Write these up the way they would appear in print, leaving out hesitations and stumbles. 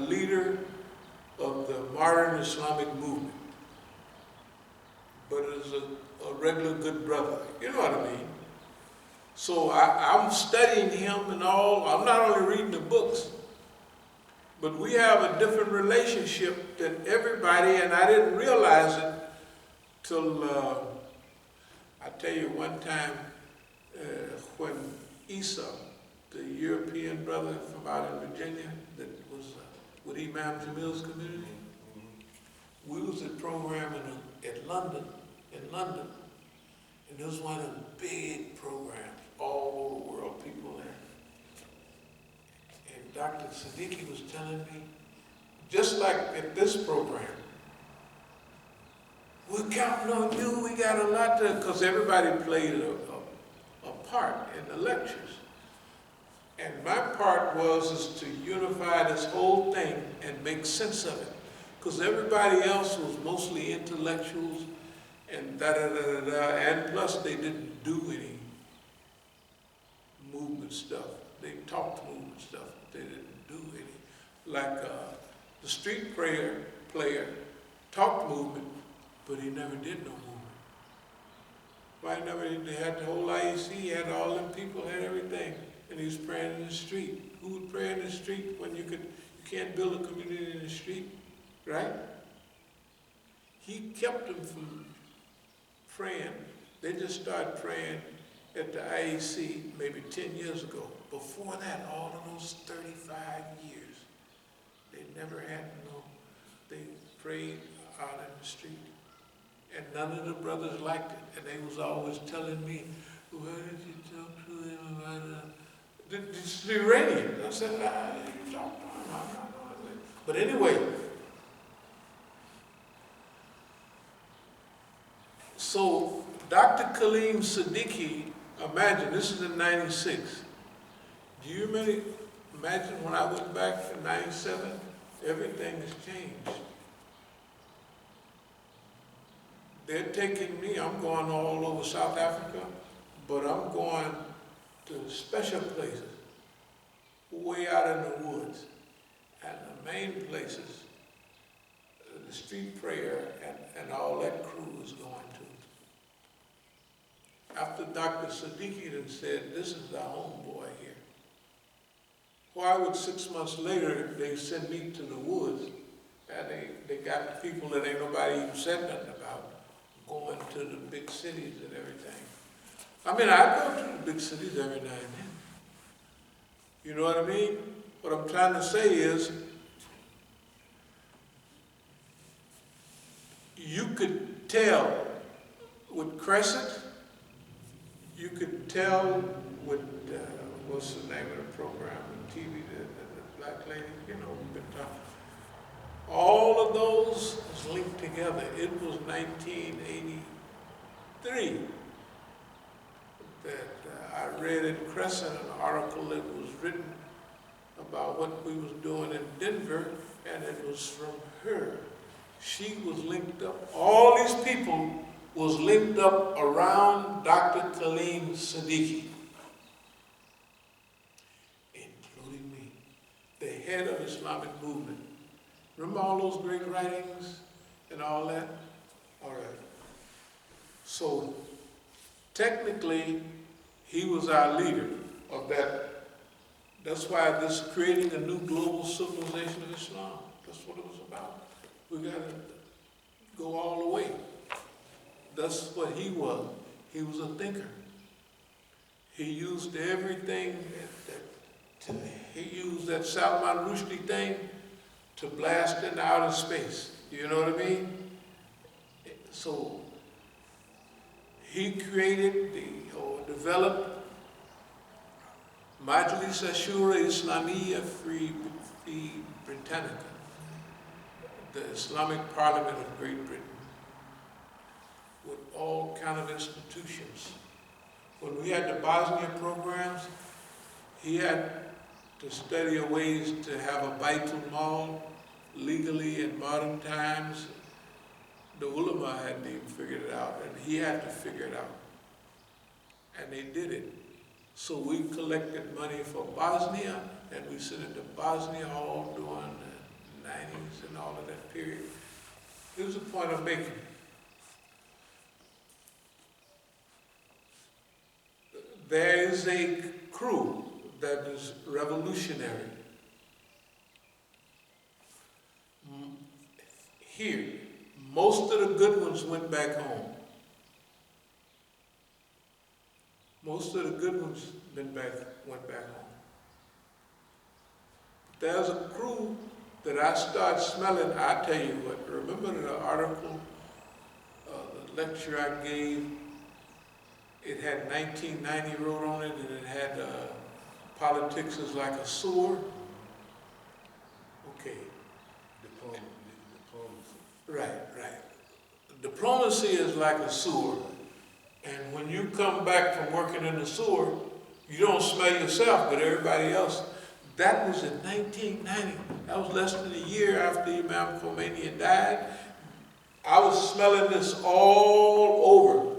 leader of the modern Islamic movement, but as a regular good brother. You know what I mean? So I'm studying him and all. I'm not only reading the books, but we have a different relationship than everybody, and I didn't realize it till, I tell you one time, when Isa, the European brother from out in Virginia that was with Imam Jamil's community, we was at program in London, and it was one of them big programs, all over the world, people there. And Dr. Siddiqui was telling me, just like at this program, we're counting on you, we got a lot to, because everybody played a part in the lectures. And my part is to unify this whole thing and make sense of it. Because everybody else was mostly intellectuals and da-da-da-da-da, and plus they didn't do any movement stuff. They talked movement stuff, but they didn't do any. Like the street player talked movement, but he never did no movement. Why never? They had the whole IEC, he had all them people, had everything, and he was praying in the street. Who would pray in the street when you can't build a community in the street, right? He kept them from praying. They just started praying at the IEC maybe 10 years ago. Before that, all of those 35 years, they never had they prayed out in the street. And none of the brothers liked it. And they was always telling me, why did you talk to him about the Iranian? I said, you talk to him. But anyway, so Dr. Kaleem Siddiqui, imagine, this is in 96. Do you really imagine when I went back in 97, everything has changed. They're taking me, I'm going all over South Africa, but I'm going to special places, way out in the woods. And the main places, the street prayer and all that crew is going to. After Dr. Siddiqui then said, this is the homeboy here. Why would 6 months later they send me to the woods and they got people that ain't nobody even said nothing about going to the big cities and everything. I mean, I go to the big cities every now and then. You know what I mean? What I'm trying to say is, you could tell with Crescent, you could tell with, what's the name of the program on TV, the black lady, you know, we've been talking. All of those is linked together. It was 1983 that I read in Crescent an article that was written about what we was doing in Denver, and it was from her. She was linked up, all these people was linked up around Dr. Kaleem Siddiqui, including me, the head of the Islamic movement. Remember all those great writings and all that? All right. So technically, he was our leader of that. That's why this creating a new global civilization of Islam. That's what it was about. We got to go all the way. That's what he was. He was a thinker. He used everything. He used that Salman Rushdie thing to blast into outer space. You know what I mean? So he created or developed Majlis Ashura Islamiyya Fi Britannica, the Islamic Parliament of Great Britain, with all kind of institutions. When we had the Bosnia programs, he had to study ways to have a Baitul Mal legally in modern times. The ulama hadn't even figured it out, and he had to figure it out. And they did it. So we collected money for Bosnia, and we sent it to Bosnia all during Here's the point I'm making. There is a crew that is revolutionary. Here, most of the good ones went back home. Most of the good ones went back home. There's a crew that I start smelling. I tell you what, remember the article, the lecture I gave? It had 1990 wrote on it, and it had politics is like a sewer. Okay. Diplomacy. Right. Diplomacy is like a sewer. And when you come back from working in the sewer, you don't smell yourself, but everybody else. That was in 1990. That was less than a year after Imam Khomeini died. I was smelling this all over.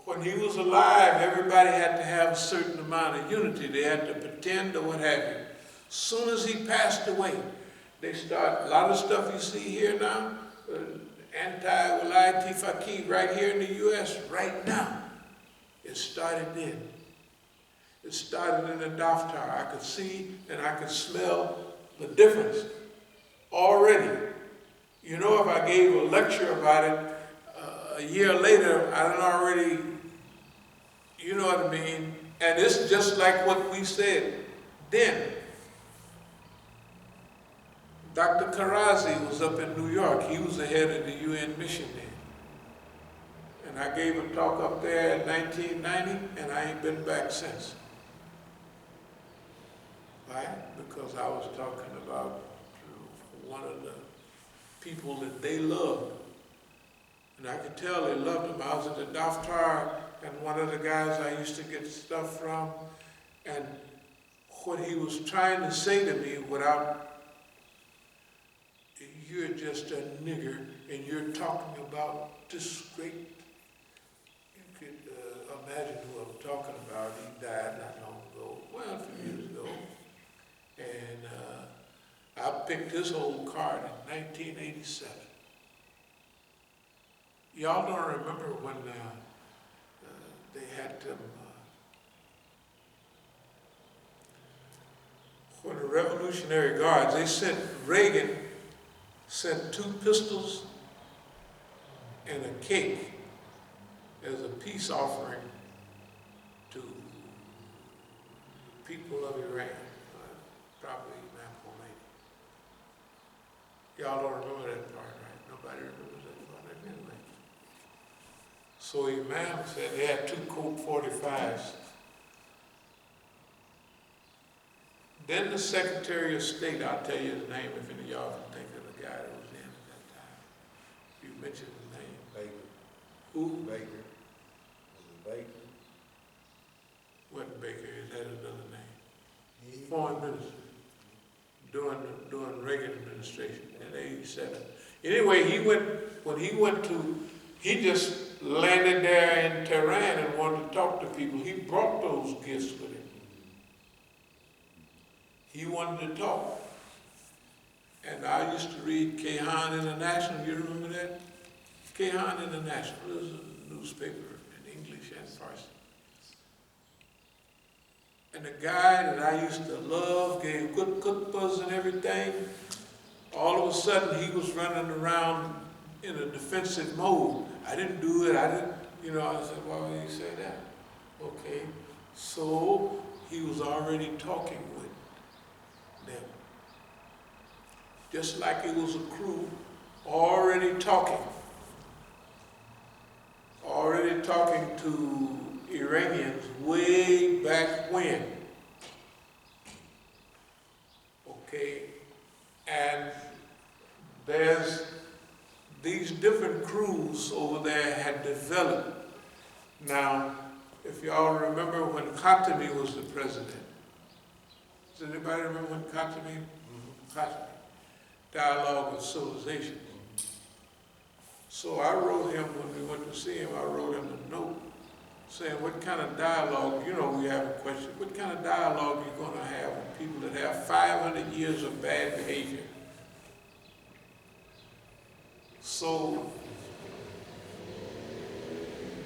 When he was alive, everybody had to have a certain amount of unity. They had to pretend or what have you. As soon as he passed away, they start, a lot of stuff you see here now, anti-Walayati Faqih right here in the U.S. right now. It started then. It started in the Daftar. I could see and I could smell the difference already. You know, if I gave a lecture about it a year later, I done already, you know what I mean? And it's just like what we said then. Dr. Karazi was up in New York. He was the head of the UN mission there. And I gave a talk up there in 1990, and I ain't been back since. Why? Because I was talking about one of the people that they loved. And I could tell they loved him. I was at the Daftar, and one of the guys I used to get stuff from, and what he was trying to say to me without, you're just a nigger, and you're talking about this great, you could imagine who I'm talking about. He died not long ago, well, a few years ago. And I picked his old card in 1987. Y'all don't remember when they had them, when the Revolutionary Guards, they sent, Reagan sent 2 pistols and a cake as a peace offering to the people of Iran, probably Imam Khomeini. Y'all don't remember that part, right? Nobody remembers that part anyway. So Imam said they had 2 Colt 45s. Then the Secretary of State, I'll tell you his name if any of y'all can think of the guy that was in at that time. You mentioned his name. Baker. Who? Baker. Was it Baker? Wasn't Baker, he had another name. Foreign minister. During Reagan administration in 87. Anyway, he just landed there in Tehran and wanted to talk to people. He brought those gifts with him. He wanted to talk. And I used to read Kehan International. You remember that? Kehan International is a newspaper in English and Farsi. And the guy that I used to love, gave good khutbahs and everything, all of a sudden he was running around in a defensive mode. I didn't do it, I said, why would you say that? Okay, so he was already talking with them. Just like it was a crew already talking to Iranians way back when. Okay, and there's these different crews over there had developed. Now, if y'all remember when Khatami was the president, does anybody remember when Khatami? Khatami, Dialogue of Civilization. So I wrote him, when we went to see him, I wrote him a note saying, what kind of dialogue, we have a question, what kind of dialogue are you going to have with people that have 500 years of bad behavior? So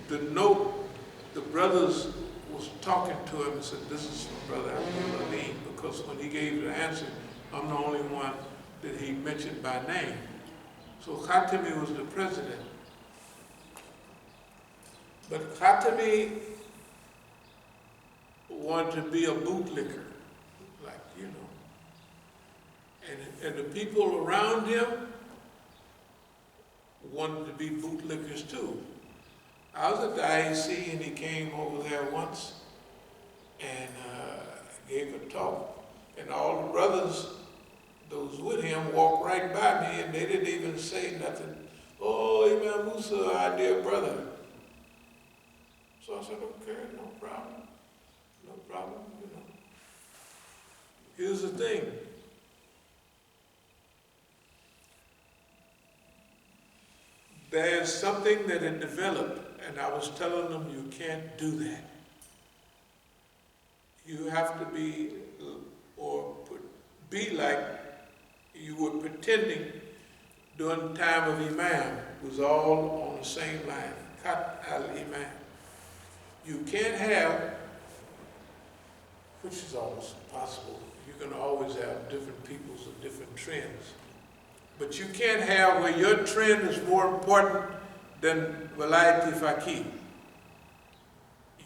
the note, the brothers was talking to him and said, this is from Brother Abdul Alim, because when he gave the answer, I'm the only one that he mentioned by name. So Khatami was the president. But Khatami wanted to be a bootlicker, like, you know. And the people around him wanted to be bootlickers too. I was at the IAC and he came over there once and gave a talk. And all the brothers, those with him, walked right by me and they didn't even say nothing. Oh, Imam Musa, our dear brother. So I said, okay, no problem. No problem, you know. Here's the thing. There's something that had developed, and I was telling them you can't do that. You have to be, or be like you were pretending during the time of Imam. It was all on the same line, Khat al-Imam. You can't have, which is almost impossible, you can always have different peoples of different trends. But you can't have where your trend is more important than Walayati Faqih.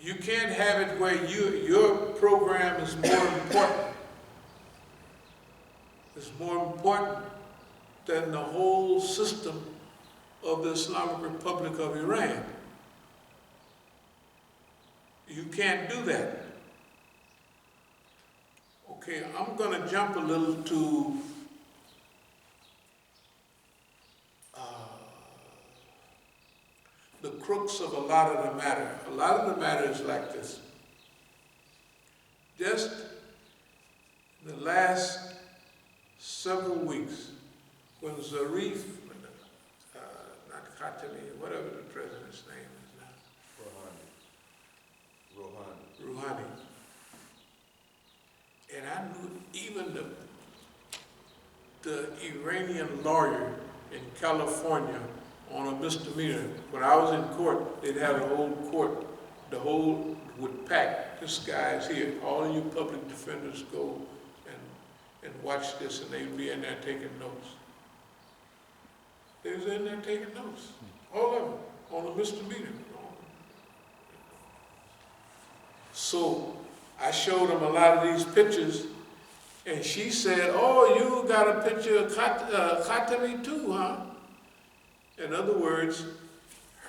You can't have it where your program is more important. It's more important than the whole system of the Islamic Republic of Iran. You can't do that. Okay, I'm going to jump a little to the crux of a lot of the matter. A lot of the matter is like this. Just the last several weeks, when Zarif, not Khatami, whatever the president's name is now. Rouhani. And I knew even the Iranian lawyer in California on a misdemeanor. When I was in court, they'd have a whole court, the whole would pack. This guy is here. All of you public defenders go and watch this, and they'd be in there taking notes. They was in there taking notes, all of them, on a misdemeanor. So I showed them a lot of these pictures, and she said, oh, you got a picture of Khatami too, huh? In other words,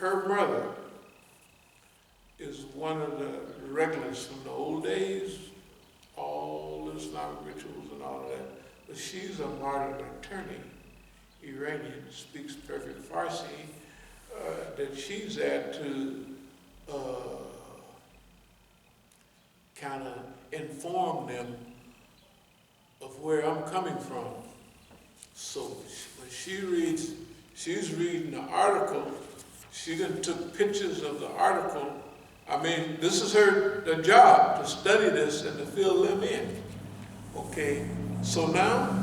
her mother is one of the regulars from the old days, all the Islamic rituals and all of that. But she's a modern attorney, Iranian, speaks perfect Farsi, that she's at to kind of inform them of where I'm coming from. So when she's reading the article, she done took pictures of the article. I mean, this is the job, to study this and to fill them in. Okay, so now,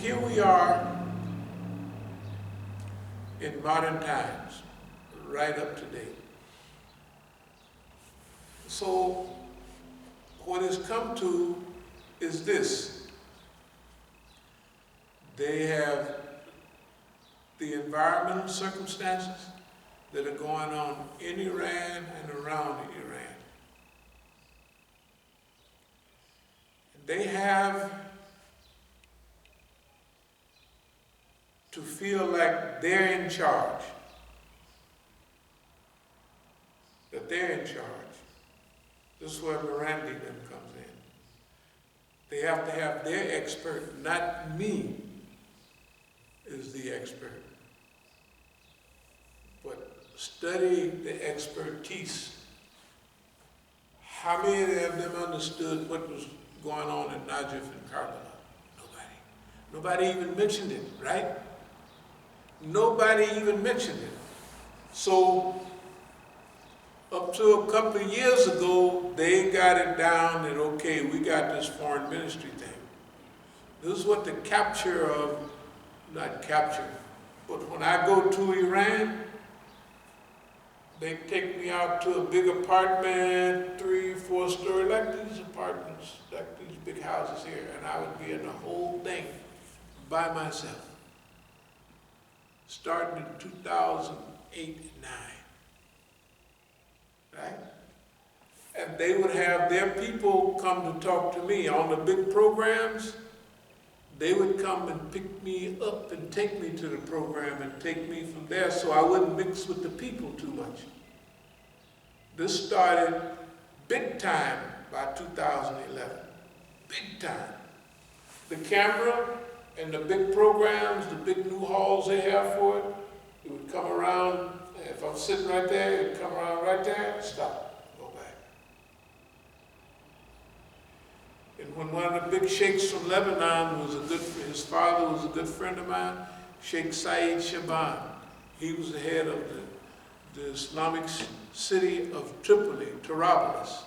here we are in modern times, right up to date. So, what has come to is this. They have the environmental circumstances that are going on in Iran and around Iran. They have to feel like they're in charge, that they're in charge. This is where Mirandi then comes in. They have to have their expert, not me is the expert, but study the expertise. How many of them understood what was going on in Najaf and Karbala? Nobody. Nobody even mentioned it, right? Nobody even mentioned it. So, up to a couple of years ago, they got it down that, okay, we got this foreign ministry thing. This is what the capture of, not capture, but when I go to Iran, they take me out to a big apartment, 3, 4 story, like these apartments, like these big houses here, and I would be in the whole thing by myself. Starting in 2008 and 9, right? And they would have their people come to talk to me on the big programs. They would come and pick me up and take me to the program and take me from there so I wouldn't mix with the people too much. This started big time by 2011, big time. The camera and the big programs, the big new halls they have for it, it would come around, if I'm sitting right there, it would come around right there, stop, go back. And when one of the big sheikhs from Lebanon was his father was a good friend of mine, Sheikh Saeed Shaban. He was the head of the Islamic city of Tripoli, Tarablus.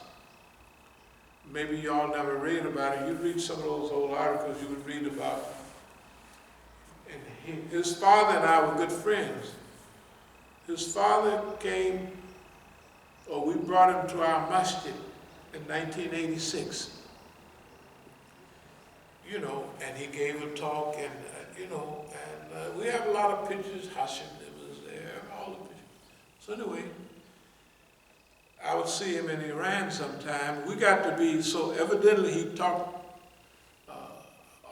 Maybe y'all never read about it. You'd read some of those old articles you would read about. And his father and I were good friends. His father came, or we brought him to our Masjid in 1986. You know, and he gave a talk, and we have a lot of pictures. Hashim was there, all the pictures. So anyway, I would see him in Iran sometime. We got to be, so evidently he talked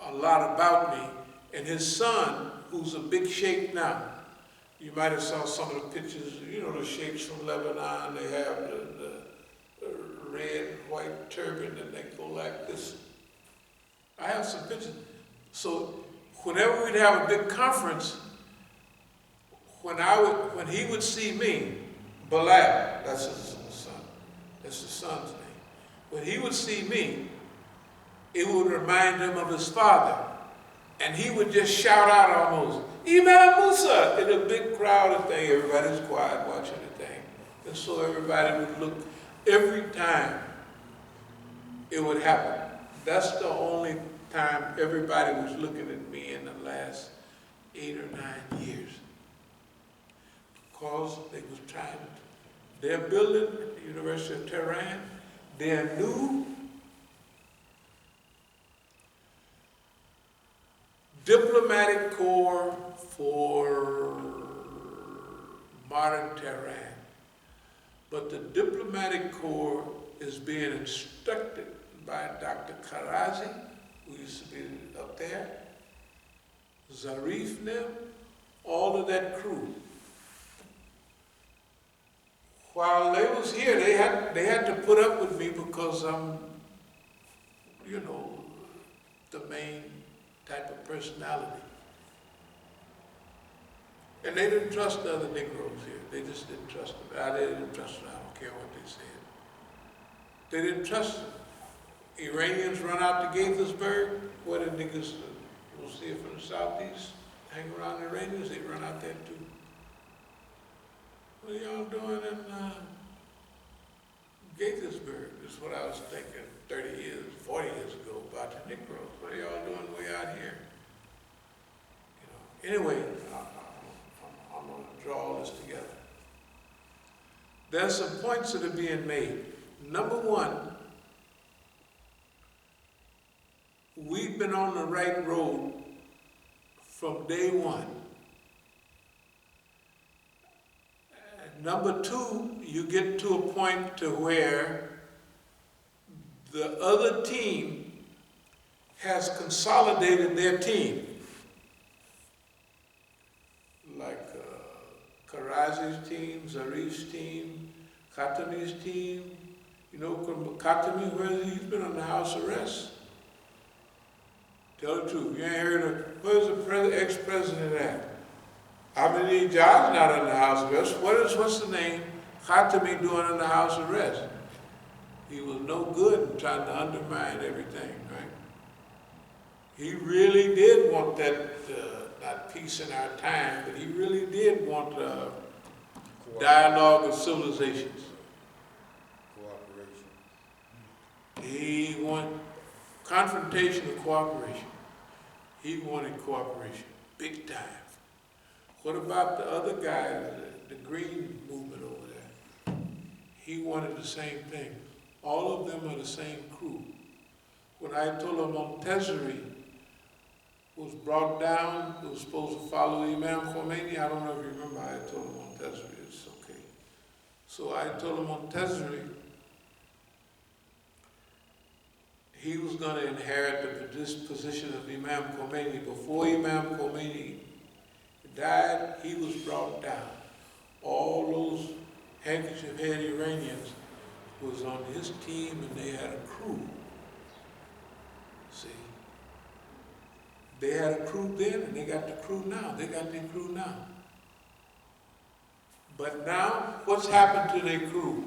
a lot about me, and his son, who's a big sheikh now. You might have saw some of the pictures, you know, the sheikhs from Lebanon, they have the red and white turban, and they go like this. I have some pictures. So whenever we'd have a big conference, when he would see me, Balal, that's his son, that's the son's name. When he would see me, it would remind him of his father. And he would just shout out almost, Imam Musa, in a big crowd of thing. Everybody's quiet watching the thing. And so everybody would look, every time it would happen. That's the only time everybody was looking at me in the last 8 or 9 years. Because they was trying, their building at the University of Tehran, their new diplomatic corps for modern Tehran. But the diplomatic corps is being instructed by Dr. Karazi, who used to be up there, Zarif them, all of that crew. While they was here, they had to put up with me because I'm, you know, the main type of personality. And they didn't trust the other Negroes here. They just didn't trust them. They didn't trust them. I don't care what they said. They didn't trust them. Iranians run out to Gaithersburg. What the niggas, you'll see it from the southeast, hang around the Iranians, they run out there too. What are y'all doing in Gaithersburg? This is what I was thinking 30 years, 40 years ago about the Negroes. What are y'all doing way out here? You know. Anyway, I'm going to draw all this together. There's some points that are being made. Number one, we've been on the right road from day one. Number two, you get to a point to where the other team has consolidated their team. Like Karazi's team, Zarif's team, Khatami's team. You know, Khatami, where he's been on the house arrest. Tell the truth, you ain't heard of, where's the ex-president at? Ahmadinejad's not in the house arrest. What's the name Khatami doing in the house arrest? He was no good in trying to undermine everything, right? He really did want that, not peace in our time, but he really did want dialogue of civilizations. Cooperation. He wanted confrontation and cooperation. He wanted cooperation, big time. What about the other guy, the green movement over there? He wanted the same thing. All of them are the same crew. When Ayatollah Montezeri was brought down, he was supposed to follow Imam Khomeini. I don't know if you remember Ayatollah Montezeri, it's okay. So Ayatollah Montezeri, he was going to inherit this position of Imam Khomeini. Before Imam Khomeini died, he was brought down. All those handkerchief-head Iranians was on his team, and they had a crew. See? They had a crew then, and they got the crew now. They got their crew now. But now, what's happened to their crew?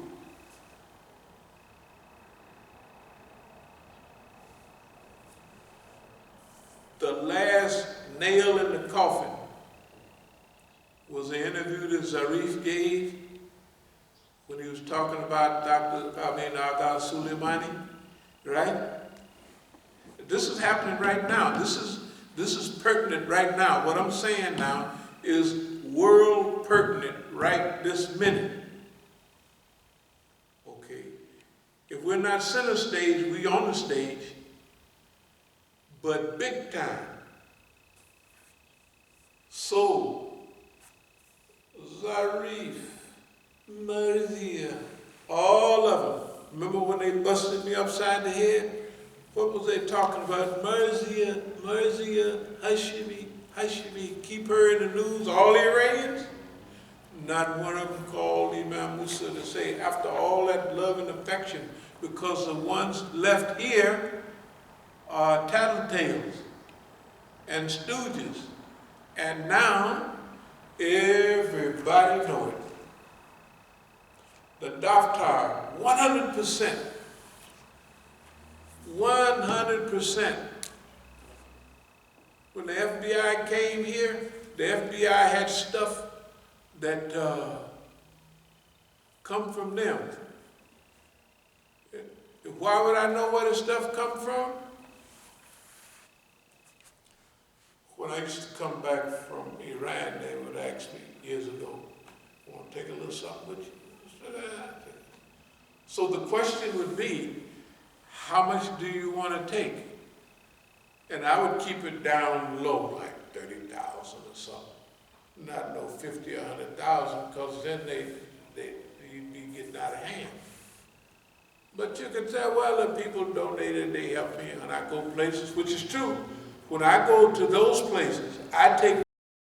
The last nail in the coffin was the interview that Zarif gave when he was talking about Agha Soleimani, right? This is happening right now. This is pertinent right now. What I'm saying now is world pertinent right this minute. Okay. If we're not center stage, we on the stage, but big time. So, Zarif, Marzia, all of them. Remember when they busted me upside the head? What was they talking about? Marzia, Hashimi, keep her in the news, all the Iranians? Not one of them called Imam Musa to say, after all that love and affection, because the ones left here are tattletales and stooges. And now, everybody knows it. The Daftar, 100%. 100%. When the FBI came here, the FBI had stuff that come from them. Why would I know where the stuff come from? When I used to come back from Iran, they would ask me years ago, want to take a little something with you? So the question would be, how much do you want to take? And I would keep it down low, like 30,000 or something. Not no 50 or 100,000, because then you'd be getting out of hand. But you can say, well, the people donated, they help me, and I go places, which is true. When I go to those places, I take